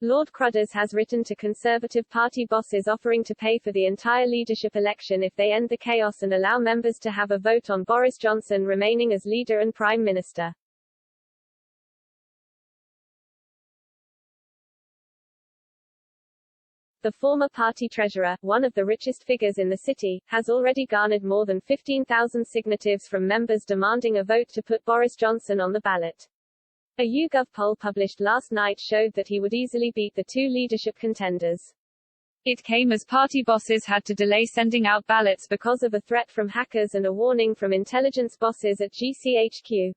Lord Crudders has written to Conservative Party bosses offering to pay for the entire leadership election if they end the chaos and allow members to have a vote on Boris Johnson remaining as leader and Prime Minister. The former party treasurer, one of the richest figures in the city, has already garnered more than 15,000 signatures from members demanding a vote to put Boris Johnson on the ballot. A YouGov poll published last night showed that he would easily beat the two leadership contenders. It came as party bosses had to delay sending out ballots because of a threat from hackers and a warning from intelligence bosses at GCHQ.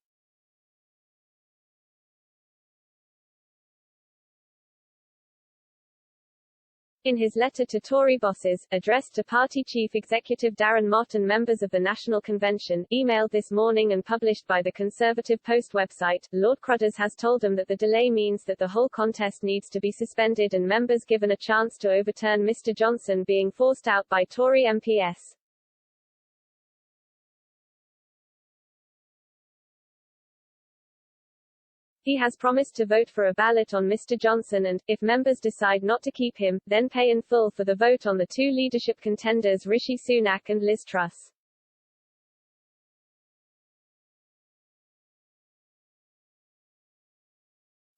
In his letter to Tory bosses, addressed to Party Chief Executive Darren Mott and members of the National Convention, emailed this morning and published by the Conservative Post website, Lord Crudders has told them that the delay means that the whole contest needs to be suspended and members given a chance to overturn Mr. Johnson being forced out by Tory MPs. He has promised to vote for a ballot on Mr. Johnson and, if members decide not to keep him, then pay in full for the vote on the two leadership contenders Rishi Sunak and Liz Truss.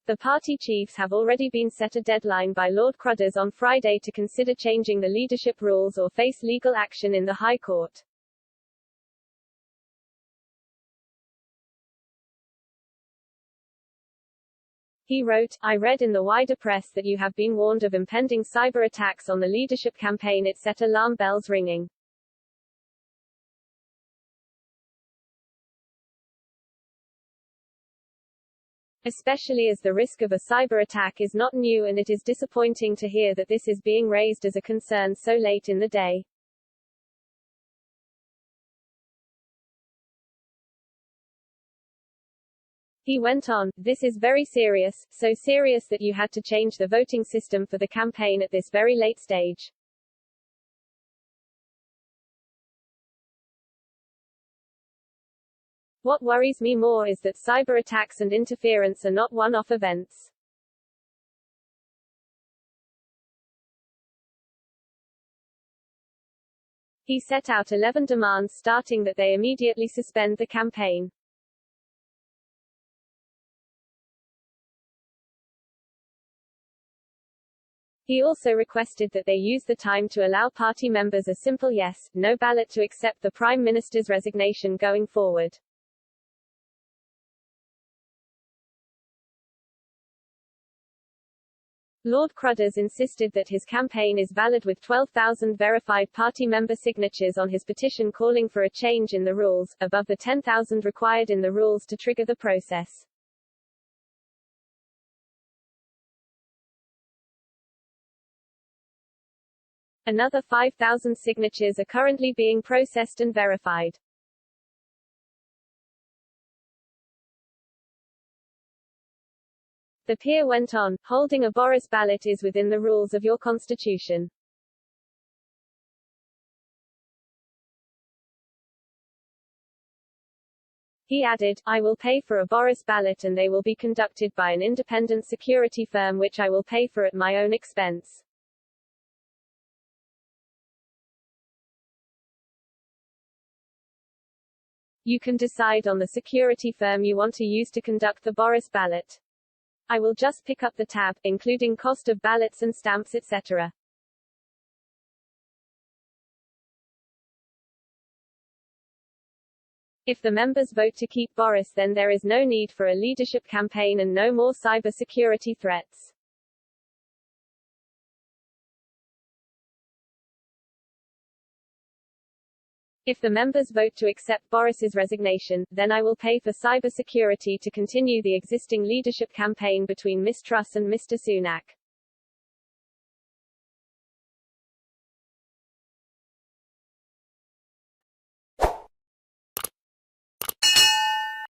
The party chiefs have already been set a deadline by Lord Crudders on Friday to consider changing the leadership rules or face legal action in the High Court. He wrote, I read in the wider press that you have been warned of impending cyber attacks on the leadership campaign. It set alarm bells ringing. Especially as the risk of a cyber attack is not new, and it is disappointing to hear that this is being raised as a concern so late in the day. He went on, this is very serious, so serious that you had to change the voting system for the campaign at this very late stage. What worries me more is that cyber attacks and interference are not one-off events. He set out 11 demands starting that they immediately suspend the campaign. He also requested that they use the time to allow party members a simple yes, no ballot to accept the Prime Minister's resignation going forward. Lord Crudders insisted that his campaign is valid with 12,000 verified party member signatures on his petition calling for a change in the rules, above the 10,000 required in the rules to trigger the process. Another 5,000 signatures are currently being processed and verified. The peer went on, holding a Boris ballot is within the rules of your constitution. He added, I will pay for a Boris ballot and they will be conducted by an independent security firm which I will pay for at my own expense. You can decide on the security firm you want to use to conduct the Boris ballot. I will just pick up the tab, including cost of ballots and stamps etc. If the members vote to keep Boris, then there is no need for a leadership campaign and no more cyber security threats. If the members vote to accept Boris's resignation, then I will pay for cyber security to continue the existing leadership campaign between Ms. Truss and Mr. Sunak.